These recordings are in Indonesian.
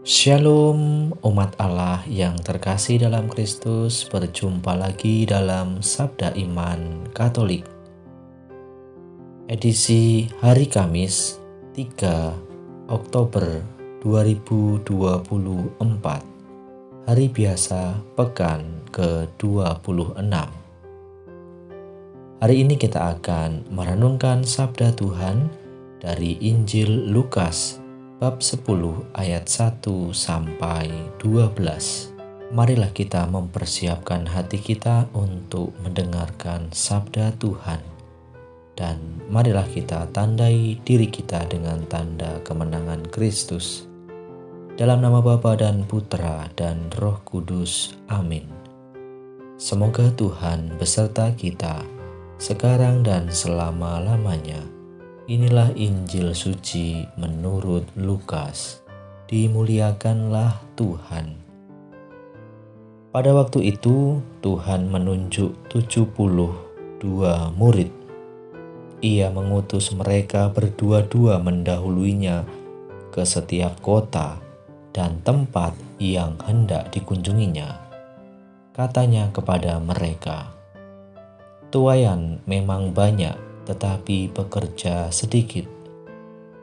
Shalom umat Allah yang terkasih dalam Kristus, berjumpa lagi dalam Sabda Iman Katolik. Edisi hari Kamis 3 Oktober 2024, hari biasa pekan ke-26. Hari ini kita akan merenungkan Sabda Tuhan dari Injil Lukas bab 10 ayat 1 sampai 12. Marilah kita mempersiapkan hati kita untuk mendengarkan sabda Tuhan. Dan marilah kita tandai diri kita dengan tanda kemenangan Kristus. Dalam nama Bapa dan Putra dan Roh Kudus. Amin. Semoga Tuhan beserta kita sekarang dan selama-lamanya. Inilah Injil suci menurut Lukas. Dimuliakanlah Tuhan. Pada waktu itu Tuhan menunjuk 72 murid. Ia mengutus mereka berdua-dua mendahuluinya ke setiap kota dan tempat yang hendak dikunjunginya. Katanya kepada mereka, "Tuaian memang banyak, tetapi pekerja sedikit.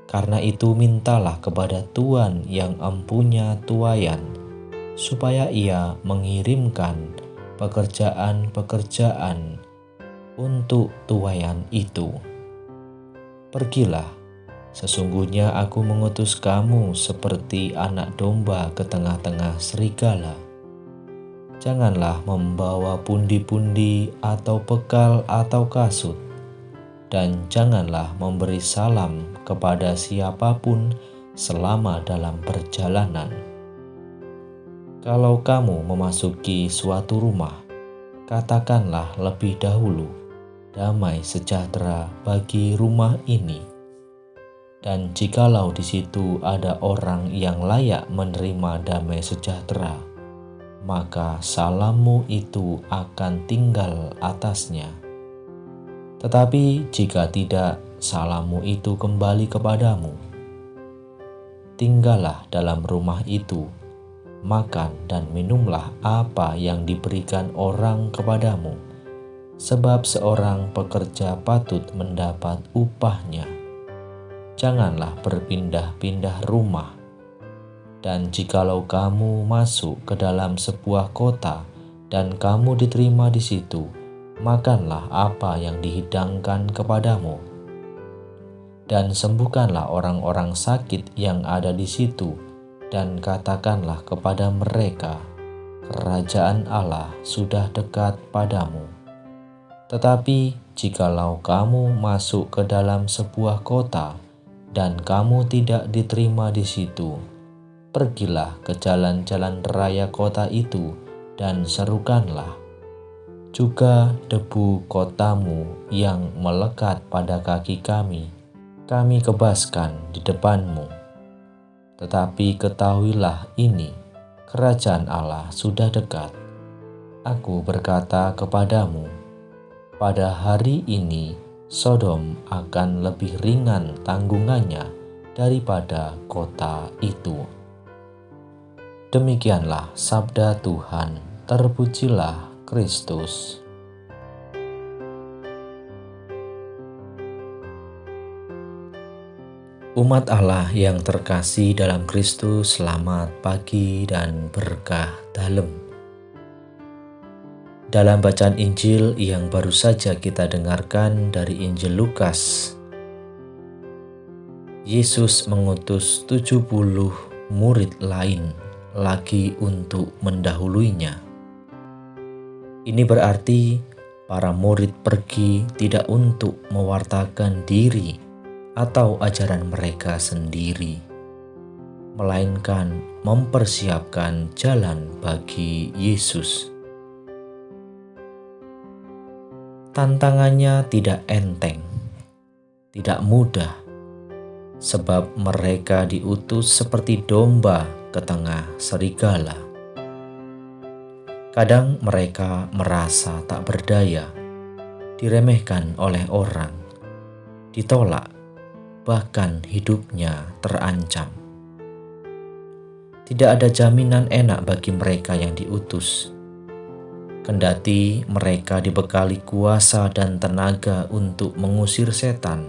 Karena itu mintalah kepada Tuhan yang empunya tuaian, supaya ia mengirimkan pekerjaan-pekerjaan untuk tuaian itu. Pergilah, sesungguhnya aku mengutus kamu seperti anak domba ke tengah-tengah serigala. Janganlah membawa pundi-pundi atau bekal atau kasut, dan janganlah memberi salam kepada siapapun selama dalam perjalanan. Kalau kamu memasuki suatu rumah, katakanlah lebih dahulu, damai sejahtera bagi rumah ini. Dan jikalau di situ ada orang yang layak menerima damai sejahtera, maka salammu itu akan tinggal atasnya. Tetapi jika tidak, salammu itu kembali kepadamu. Tinggallah dalam rumah itu, makan dan minumlah apa yang diberikan orang kepadamu, sebab seorang pekerja patut mendapat upahnya. Janganlah berpindah-pindah rumah. Dan jikalau kamu masuk ke dalam sebuah kota dan kamu diterima di situ, makanlah apa yang dihidangkan kepadamu, dan sembuhkanlah orang-orang sakit yang ada di situ, dan katakanlah kepada mereka, kerajaan Allah sudah dekat padamu. Tetapi jikalau kamu masuk ke dalam sebuah kota, dan kamu tidak diterima di situ, pergilah ke jalan-jalan raya kota itu, dan serukanlah, juga debu kotamu yang melekat pada kaki kami kebaskan di depanmu. Tetapi ketahuilah ini, kerajaan Allah sudah dekat. Aku berkata kepadamu, pada hari ini Sodom akan lebih ringan tanggungannya daripada kota itu." Demikianlah sabda Tuhan. Terpujilah Kristus. Umat Allah yang terkasih dalam Kristus, selamat pagi dan berkah dalem. Dalam bacaan Injil yang baru saja kita dengarkan dari Injil Lukas, Yesus mengutus 70 murid lain lagi untuk mendahuluinya. Ini berarti para murid pergi tidak untuk mewartakan diri atau ajaran mereka sendiri, melainkan mempersiapkan jalan bagi Yesus. Tantangannya tidak enteng, tidak mudah, sebab mereka diutus seperti domba ke tengah serigala. Kadang mereka merasa tak berdaya, diremehkan oleh orang, ditolak, bahkan hidupnya terancam. Tidak ada jaminan enak bagi mereka yang diutus. Kendati mereka dibekali kuasa dan tenaga untuk mengusir setan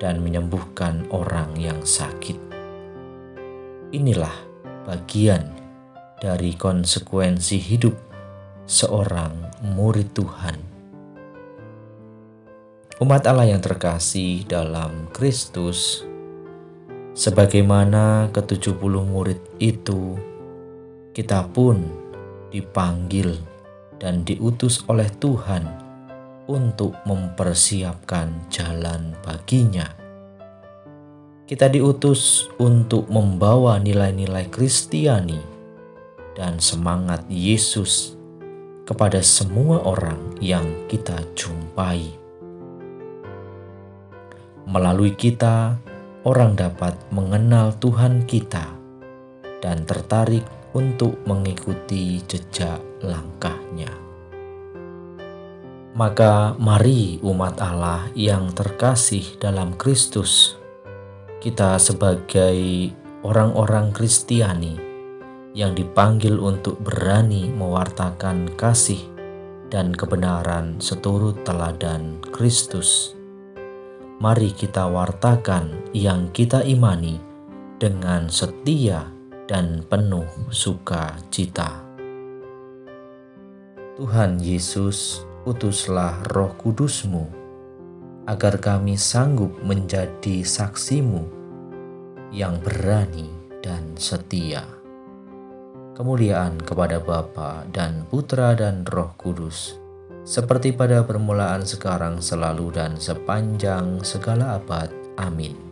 dan menyembuhkan orang yang sakit. Inilah bagian dari konsekuensi hidup seorang murid Tuhan. Umat Allah yang terkasih dalam Kristus, sebagaimana ke-70 murid itu, kita pun dipanggil dan diutus oleh Tuhan untuk mempersiapkan jalan baginya. Kita diutus untuk membawa nilai-nilai Kristiani dan semangat Yesus kepada semua orang yang kita jumpai. Melalui kita, orang dapat mengenal Tuhan kita dan tertarik untuk mengikuti jejak langkahnya. Maka mari umat Allah yang terkasih dalam Kristus, kita sebagai orang-orang Kristiani yang dipanggil untuk berani mewartakan kasih dan kebenaran seturut teladan Kristus. Mari kita wartakan yang kita imani dengan setia dan penuh sukacita. Tuhan Yesus, utuslah Roh Kudus-Mu, agar kami sanggup menjadi saksi-Mu yang berani dan setia. Kemuliaan kepada Bapa dan Putra dan Roh Kudus, seperti pada permulaan, sekarang, selalu, dan sepanjang segala abad. Amin.